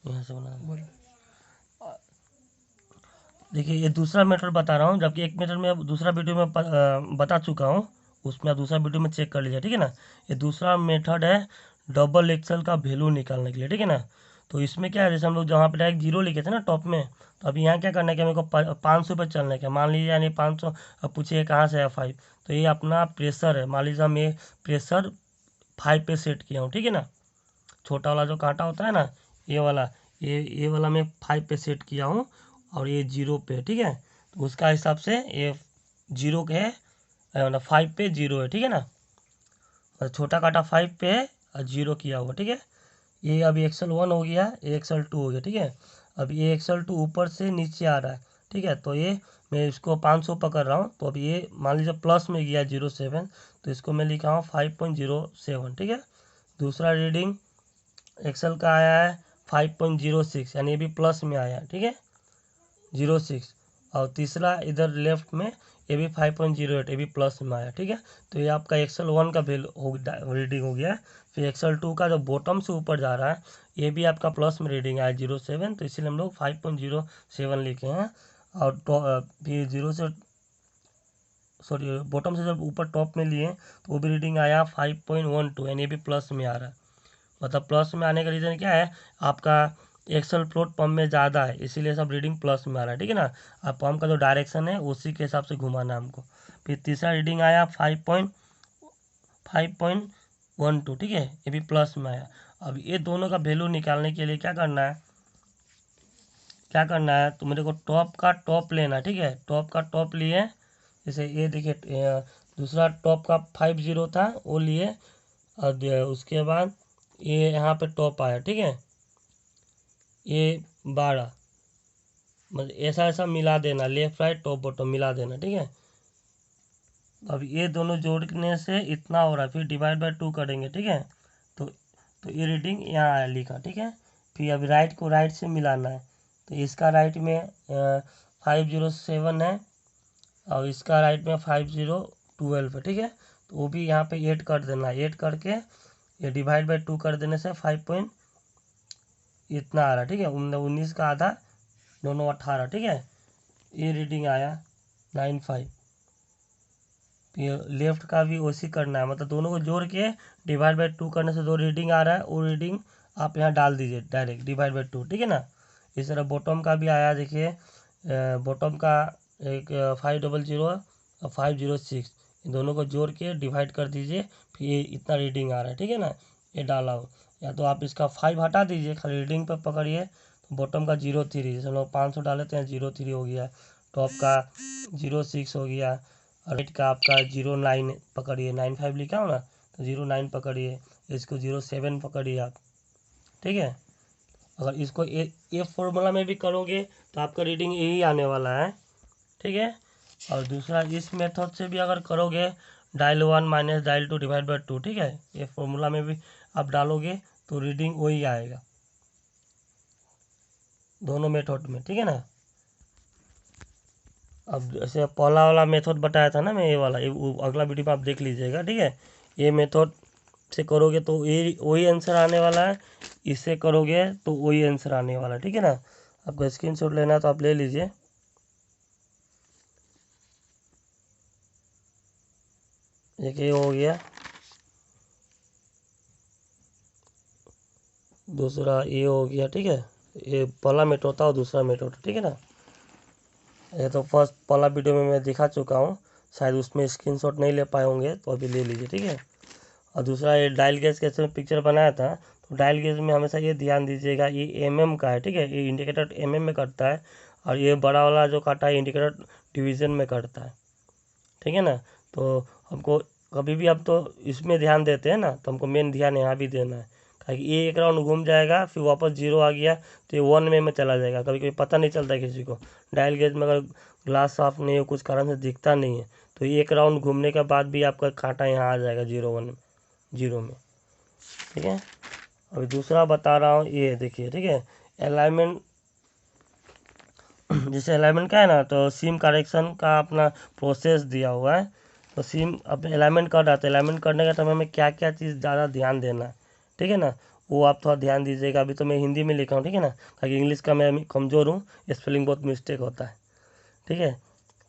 यहाँ से बना। देखिए ये दूसरा मेथड बता रहा हूँ, जबकि एक मेथड में दूसरा वीडियो में बता चुका हूँ, उसमें आप दूसरा वीडियो में चेक कर लीजिए, ठीक है ना। ये दूसरा मेथड है डबल एक्सेल का वैल्यू निकालने के लिए, ठीक है ना। तो इसमें क्या है, जैसे हम लोग जहाँ पे डायरेक्ट जीरो लिखे थे ना टॉप में, तो अभी यहाँ क्या करना है कि मेरे को 500 पर चलना है क्या, मान लीजिए, यानी 500। अब पूछिए कहाँ से है 5, तो ये अपना प्रेशर है, मान लीजिए हम ये प्रेशर 5 पे सेट किया हूँ, ठीक है ना। छोटा वाला जो कांटा होता है ना, ये वाला, ये वाला मैं 5 पे सेट किया हूँ, और ये 0 पे, ठीक है। तो उसका हिसाब से ये 0 के है, मतलब 5 पे 0 है, ठीक है ना। और छोटा कांटा 5 पे है और 0 किया हुआ, ठीक है। ये अभी एक्सेल 1 हो गया, ये एक्सेल 2 हो गया, ठीक है। अब ये एक्सेल 2 ऊपर से नीचे आ रहा है, ठीक है। तो ये मैं इसको 500 पकड़ रहा हूँ, तो अब ये मान लीजिए प्लस में गया 07, तो इसको मैं लिखा हूँ 5.07, ठीक है। दूसरा रीडिंग एक्सेल का आया है 5.06, यानी ये भी प्लस में आया है, ठीक है, 06। और तीसरा इधर लेफ्ट में ये भी 5.08, ये भी प्लस में आया, ठीक है। तो ये आपका एक्सेल 1 का रीडिंग हो गया। फिर एक्सेल 2 का जो बॉटम से ऊपर जा रहा है, ये भी आपका प्लस में रीडिंग आया 07, तो इसीलिए हम लोग 5.07 लिखे हैं। और फिर 0 से, सॉरी, बॉटम से जब ऊपर टॉप में लिए तो वो भी रीडिंग आया 5.12, यानी ये भी प्लस में आ रहा है। मतलब प्लस में आने का रीज़न क्या है, आपका एक्सेल फ्लोट पम्प में ज़्यादा है, इसीलिए सब रीडिंग प्लस में आ रहा है, ठीक है ना। अब पम्प का जो डायरेक्शन है उसी के हिसाब से घुमाना है हमको। फिर तीसरा रीडिंग आया 5.12, ठीक है, ये भी प्लस में आया। अब ये दोनों का वैल्यू निकालने के लिए क्या करना है, तो मेरे को टॉप का टॉप लेना है, ठीक है। टॉप का टॉप लिए, जैसे ये देखिए, दूसरा टॉप का 50 था वो लिए, और उसके बाद ये यहाँ पे टॉप आया, ठीक है, ये 12, मतलब ऐसा ऐसा मिला देना, लेफ्ट राइट टॉप बॉटम मिला देना, ठीक है। अब ये दोनों जोड़ने से इतना हो रहा है, फिर डिवाइड बाय 2 करेंगे, ठीक है। तो ये रीडिंग यहाँ आया लिखा, ठीक है। फिर अभी राइट को राइट से मिलाना है, तो इसका राइट में 507 है, और इसका राइट में 5012 है, ठीक है। तो वो भी यहाँ पे ऐड कर देना, ऐड करके ये डिवाइड बाय 2 कर देने से 5 पॉइंट इतना आ रहा है, ठीक है। 19 का आधा, दोनों 18, ठीक है। ये रीडिंग आया 95। ये लेफ्ट का भी वैसे करना है, मतलब दोनों को जोड़ के डिवाइड बाय 2 करने से जो रीडिंग आ रहा है वो रीडिंग आप यहाँ डाल दीजिए डायरेक्ट डिवाइड बाय 2, ठीक है ना। इस तरह बॉटम का भी आया, देखिए बॉटम का एक 500 और 506, इन दोनों को जोड़ के डिवाइड कर दीजिए, फिर ये इतना रीडिंग आ रहा है, ठीक है ना। ये डाला हो, या तो आप इसका 5 हटा दीजिए, खाली रीडिंग पर पकड़िए, तो बॉटम का 03, जैसे हम लोग 500 डाले थे, 03 हो गया। टॉप का 06 हो गया, और राइट का आपका 09 पकड़िए, 95 लिखा हो ना, तो 09 पकड़िए, इसको 07 पकड़िए आप, ठीक है। अगर इसको ये फॉर्मूला में भी करोगे तो आपका रीडिंग यही आने वाला है, ठीक है। और दूसरा इस मेथड से भी अगर करोगे, dial 1 minus dial 2 divide by 2, ठीक है, ये फॉर्मूला में भी आप डालोगे तो रीडिंग वही आएगा दोनों मेथड में, ठीक है ना। अब जैसे पहला वाला मेथड बताया था ना मैं, ये वाला, अगला वीडियो में आप देख लीजिएगा, ठीक है। ये मेथड से करोगे तो ये वही आंसर आने वाला है, इससे करोगे तो वही आंसर आने वाला है, ठीक है ना। आपको स्क्रीनशॉट लेना है तो आप ले लीजिए। देखिए ये हो गया, दूसरा ये हो गया, ठीक है। ये पहला मेथड होता है और दूसरा मेथड होता है, ठीक है ना। ये तो फर्स्ट पहला वीडियो में मैं दिखा चुका हूँ, शायद उसमें स्क्रीनशॉट नहीं ले पाए होंगे, तो अभी ले लीजिए, ठीक है। और दूसरा ये डायल गेज कैसे पिक्चर बनाया था, तो डायल गेज में हमेशा ये ध्यान दीजिएगा, ये एमएम का है, ठीक है, ये इंडिकेटर एमएम में करता है, और ये बड़ा वाला जो काटा है इंडिकेटर डिवीज़न में करता है, ठीक है ना। तो हमको कभी भी अब तो इसमें ध्यान देते हैं ना, तो हमको मेन ध्यान यहाँ भी देना है, ताकि ये एक राउंड घूम जाएगा, फिर वापस 0 आ गया तो ये 1 में चला जाएगा, कभी कभी पता नहीं चलता किसी को। डायल गेज में अगर ग्लास साफ नहीं हो, कुछ कारण से दिखता नहीं है, तो ये एक राउंड घूमने के बाद भी आपका कांटा यहाँ आ जाएगा 0 में, ठीक है। अभी दूसरा बता रहा हूँ, ये देखिए, ठीक है, अलाइनमेंट। जैसे अलाइनमेंट का है ना, तो सीम करेक्शन का अपना प्रोसेस दिया हुआ है, तो सीम अपने अलाइनमेंट कर रहा था, अलाइनमेंट करने के समय में क्या क्या चीज़ ज़्यादा ध्यान देना है, ठीक है ना, वो आप थोड़ा ध्यान दीजिएगा। अभी तो मैं हिंदी में लिखा हूँ, ठीक है ना, ताकि इंग्लिश का मैं कमज़ोर हूँ, स्पेलिंग बहुत मिस्टेक होता है, ठीक है।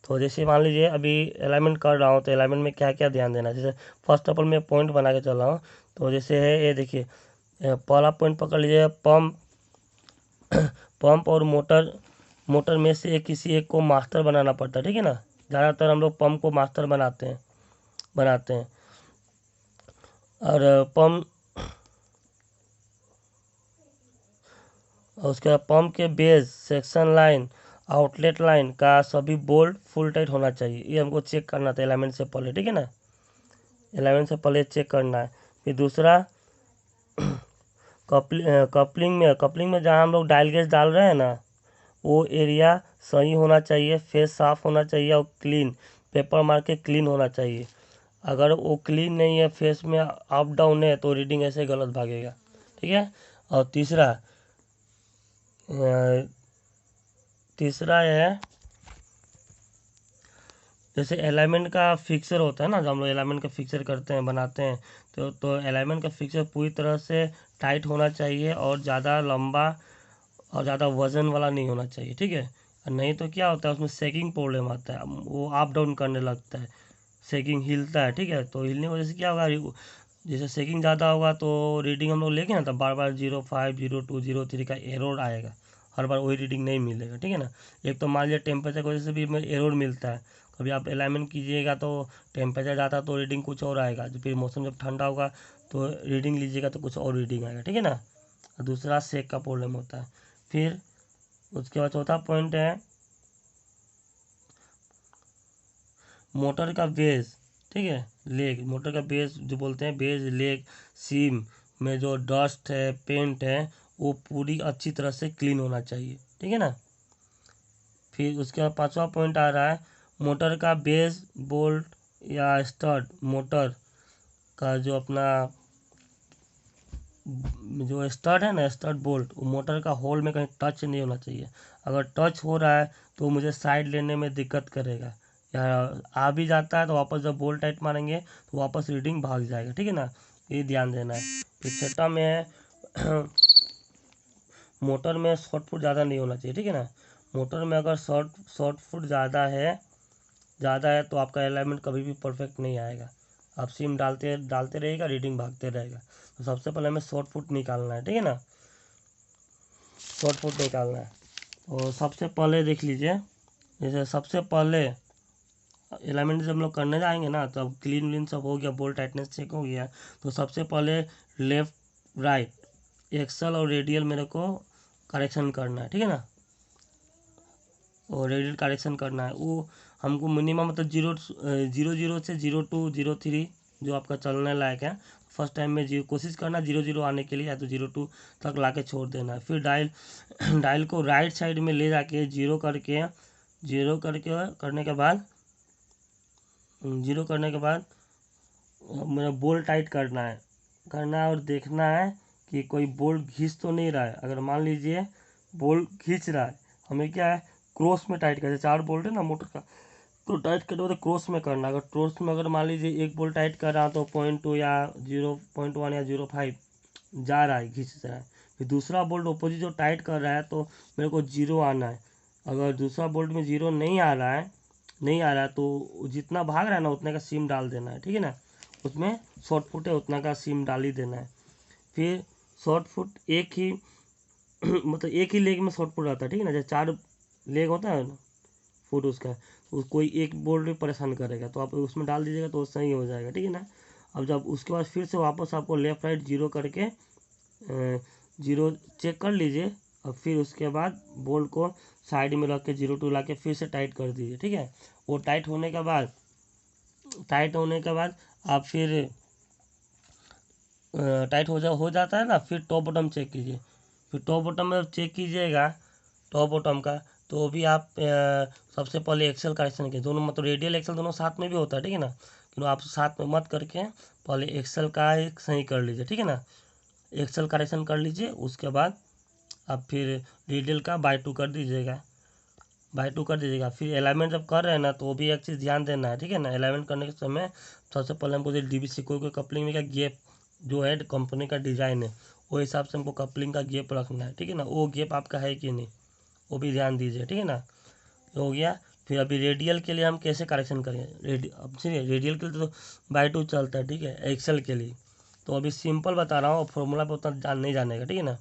तो जैसे मान लीजिए अभी अलाइनमेंट कर रहा हूँ, तो अलाइनमेंट में क्या क्या ध्यान देना है, जैसे फर्स्ट ऑफ ऑल मैं पॉइंट बना के चल रहा हूँ। तो जैसे है ये देखिए, पहला पॉइंट पकड़ लीजिए, पंप पंप और मोटर में से किसी एक को मास्टर बनाना पड़ता है, ठीक है ना। ज़्यादातर हम लोग पंप को मास्टर बनाते हैं। और पंप, और उसके बाद पंप के base, section line, outlet line का सभी बोल्ट फुल टाइट होना चाहिए। ये हमको चेक करना था अलाइनमेंट से पहले, ठीक है ना, अलाइनमेंट से पहले चेक करना है। फिर दूसरा, कपलिंग में जहाँ हम लोग डायल गेज डाल रहे हैं ना, वो एरिया सही होना चाहिए, फेस साफ होना चाहिए और क्लीन, पेपर मार के क्लीन होना चाहिए। अगर वो क्लीन नहीं है, फेस में अप डाउन है, तो रीडिंग ऐसे गलत भागेगा, ठीक है। और तीसरा है, जैसे अलाइनमेंट का फिक्सर होता है ना, जब हम लोग अलाइनमेंट का फिक्सर करते हैं, बनाते हैं, तो अलाइनमेंट का फिक्सर पूरी तरह से टाइट होना चाहिए और ज़्यादा लंबा और ज़्यादा वजन वाला नहीं होना चाहिए, ठीक है। और नहीं तो क्या होता है, उसमें सेकिंग प्रॉब्लम आता है, वो अप डाउन करने लगता है, सेकिंग हिलता है, ठीक है। तो हिलने की वजह से क्या होगा, जैसे सेकिंग ज़्यादा होगा तो रीडिंग हम लोग लेंगे ना, तो बार बार 05, 02, 03 का एरर आएगा, हर बार वही रीडिंग नहीं मिलेगा, ठीक है ना। एक तो मान लीजिए टेम्परेचर की वजह से भी एरर मिलता है, कभी आप अलाइनमेंट कीजिएगा तो टेम्परेचर ज़्यादा तो रीडिंग कुछ और आएगा, जो फिर मौसम जब ठंडा होगा तो रीडिंग लीजिएगा तो कुछ और रीडिंग आएगा, ठीक है ना। और दूसरा सेक का प्रॉब्लम होता है। फिर उसके बाद चौथा पॉइंट है मोटर का बेस, ठीक है, लेग, मोटर का बेस जो बोलते हैं, बेस, लेग, सीम में जो डस्ट है, पेंट है, वो पूरी अच्छी तरह से क्लीन होना चाहिए, ठीक है ना। फिर उसके बाद पांचवा पॉइंट आ रहा है, मोटर का बेस, बोल्ट या स्टड, मोटर का जो अपना जो स्टड है ना, स्टड बोल्ट, वो मोटर का होल में कहीं टच नहीं होना चाहिए। अगर टच हो रहा है तो मुझे साइड लेने में दिक्कत करेगा, या आ भी जाता है तो वापस जब बोल्ट टाइट मारेंगे तो वापस रीडिंग भाग जाएगा, ठीक है ना। ये ध्यान देना है। फिर छठा में है मोटर में शॉर्ट फुट ज़्यादा नहीं होना चाहिए, ठीक है ना। मोटर में अगर शॉर्ट फुट ज़्यादा है तो आपका अलाइनमेंट कभी भी परफेक्ट नहीं आएगा, आप सिम डालते डालते रहेगा, रीडिंग भागते रहेगा। तो सबसे पहले हमें शॉर्ट फुट निकालना है, ठीक है ना, शॉर्ट फुट निकालना है। और सबसे पहले देख लीजिए, जैसे सबसे पहले अलाइनमेंट जब हम लोग करने जाएंगे ना, तो अब क्लीन व्लीन सब हो गया, बोल्ट टाइटनेस चेक हो गया, तो सबसे पहले लेफ्ट राइट एक्सल और रेडियल मेरे को करेक्शन करना है, ठीक है ना। और रेडियल करेक्शन करना है, वो हमको मिनिमम मतलब 0 से 02, 03 जो आपका चलने लायक है, फर्स्ट टाइम में कोशिश करना 00 आने के लिए, या तो 02 तक ला के छोड़ देना है। फिर डायल को राइट साइड में ले जाके जीरो करने के बाद मेरा बोल्ट टाइट करना है और देखना है कि कोई बोल्ट घिस तो नहीं रहा है। अगर मान लीजिए बोल्ट खींच रहा है, हमें क्या है, क्रॉस में टाइट करना, 4 बोल्ट है ना मोटर का, तो टाइट करने तो क्रॉस में करना। अगर क्रॉस में अगर मान लीजिए एक बोल्ट टाइट कर रहा तो 0.2 या 0.1 या 0.5 जा रहा है, खींच रहा है। फिर दूसरा बोल्ट अपोजिट जो टाइट कर रहा है तो मेरे को 0 आना है। अगर दूसरा बोल्ट में 0 नहीं आ रहा है तो जितना भाग रहा है ना उतने का सीम डाल देना है, ठीक है ना। उसमें शॉर्ट फुट है उतना का सीम डाल ही देना है। फिर शॉर्ट फुट एक ही मतलब एक ही लेग में शॉर्ट फुट रहता है, ठीक है ना। जैसे 4 लेग होता है ना फुट उसका, कोई एक बोल्ट भी परेशान करेगा तो आप उसमें डाल दीजिएगा तो सही हो जाएगा, ठीक है ना। अब जब उसके बाद फिर से वापस आपको लेफ़्ट राइट 0 करके 0 चेक कर लीजिए, और फिर उसके बाद बोल्ट को साइड में रख के 02 ला के फिर से टाइट कर दीजिए, ठीक है। वो टाइट होने के बाद आप फिर टाइट हो जाता है ना, फिर टॉप बॉटम चेक कीजिए। फिर टॉप बॉटम में चेक कीजिएगा टॉप बॉटम का, तो भी आप सबसे पहले एक्सेल करेक्शन के दोनों, मतलब रेडियल एक्सेल दोनों साथ में भी होता है, ठीक है ना। लेकिन आप साथ में मत करके पहले एक्सेल का एक सही कर लीजिए, ठीक है ना। एक्सेल करेक्शन कर लीजिए, उसके बाद आप फिर रेडियल का बाय 2 कर दीजिएगा। फिर अलाइनमेंट जब कर रहे हैं ना, तो वो भी एक चीज़ ध्यान देना है, ठीक है ना। अलाइनमेंट करने के समय सबसे पहले हमको DBC कोई कपलिंग में का गैप जो है कंपनी का डिज़ाइन है वो हिसाब से हमको कपलिंग का गैप रखना है, ठीक है ना। वो गैप आपका है कि नहीं वो भी ध्यान दीजिए, ठीक है ना। हो गया। फिर अभी रेडियल के लिए हम कैसे करेक्शन करेंगे, अब सुनिए रेडियल के लिए तो बाय टू चलता है, ठीक है। एक्सेल के लिए तो अभी सिंपल बता रहा हूँ, फॉर्मूला पे उतना नहीं जानेगा, ठीक है ना।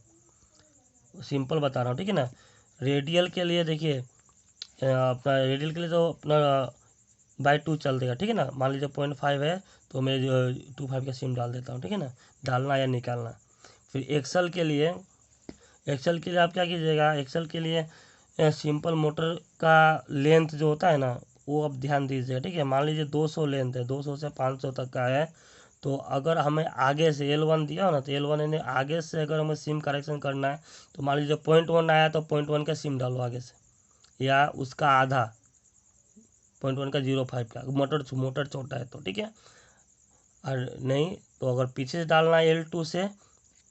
सिंपल बता रहा हूँ, ठीक है ना। रेडियल के लिए देखिए अपना रेडियल के लिए तो अपना बाय टू चल देगा, ठीक है ना। मान लीजिए 0.5 है तो मैं 2.5 का सिम डाल देता हूँ, ठीक है ना, डालना या निकालना। फिर एक्सेल के लिए आप क्या कीजिएगा, एक्सेल के लिए सिंपल मोटर का लेंथ जो होता है ना वो अब ध्यान दीजिएगा, ठीक है। मान लीजिए 200 लेंथ है, 200 से 500 तक का है, तो अगर हमें आगे से L1 दिया हो ना तो L1 यानी आगे से अगर हमें सिम करेक्शन करना है तो मान लीजिए 0.1 आया तो 0.1 का सिम डालो आगे से, या उसका आधा 0.1 का 0.5 का, मोटर छोटा है तो ठीक है। और नहीं तो अगर पीछे से डालना है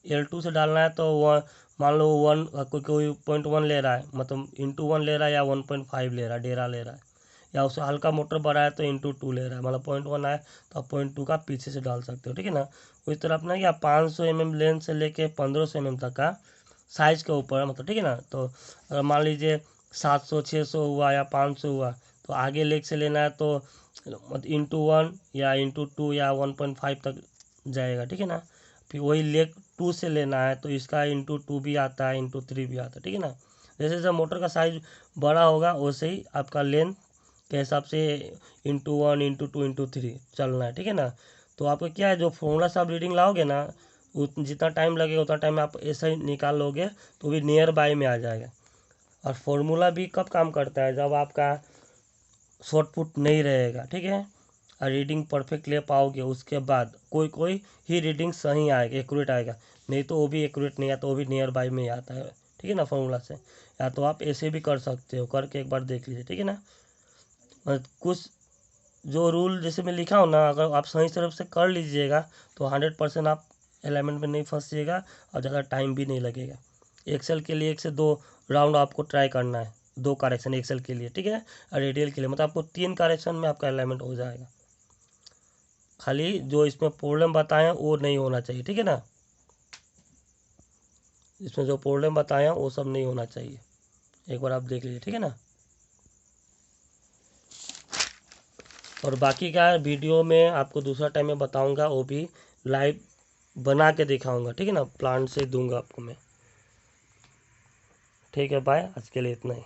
L2 से डालना है तो मान लो कोई 0.1 ले रहा है, मतलब *1 ले रहा है, या 1.5 ले रहा है, डेरा ले रहा है, या उससे हल्का मोटर बड़ा है तो *2 ले रहा है, मतलब 0.1 आए तो आप 0.2 का पीछे से डाल सकते हो, ठीक है ना। उस तरह अपना क्या 500 mm लेंथ से लेके 1500 mm तक का साइज के ऊपर, मतलब ठीक है ना। तो अगर मान लीजिए 700 600 हुआ या 500 हुआ तो आगे लेग से लेना है तो *1 या *2 या 1.5 तक जाएगा, ठीक है ना। फिर वही लेग 2 से लेना है तो इसका *2 भी आता है, *3 भी आता है, ठीक है ना। जैसे जैसे मोटर का साइज बड़ा होगा वैसे ही आपका लेंथ के हिसाब से *1 *2 *3 चलना है, ठीक है ना। तो आपका क्या है, जो फॉर्मूला से आप रीडिंग लाओगे ना जितना टाइम लगेगा उतना टाइम आप ऐसा ही निकाल लोगे तो भी नियर बाय में आ जाएगा। और फॉर्मूला भी कब काम करता है, जब आपका शॉर्ट पुट नहीं रहेगा, ठीक है। और रीडिंग परफेक्ट ले पाओगे उसके बाद कोई कोई ही रीडिंग सही आएगा, एक्यूरेट आएगा, नहीं तो वो भी एक्यूरेट नहीं आता, वो भी नियर बाय में ही आता है, ठीक है ना, फॉर्मूला से। या तो आप ऐसे भी कर सकते हो, करके एक बार देख लीजिए, ठीक है ना। और कुछ जो रूल जैसे मैं लिखा हूँ ना अगर आप सही तरफ से कर लीजिएगा तो 100% आप एलिमेंट में नहीं फंसिएगा और ज़्यादा टाइम भी नहीं लगेगा। एक्सेल के लिए 1 से 2 राउंड आपको ट्राई करना है, 2 करेक्शन एक्सेल के लिए, ठीक है। और रेडियल के लिए मतलब आपको 3 करेक्शन में आपका एलिमेंट हो जाएगा। खाली जो इसमें प्रॉब्लम बताए हैं वो नहीं होना चाहिए, ठीक है ना। इसमें जो प्रॉब्लम बताए हैं वो सब नहीं होना चाहिए, एक बार आप देख लीजिए, ठीक है ना। और बाकी का वीडियो में आपको दूसरा टाइम में बताऊंगा, वो भी लाइव बना के दिखाऊंगा, ठीक है ना, प्लांट से दूंगा आपको मैं। ठीक है, बाय, आज के लिए इतना ही।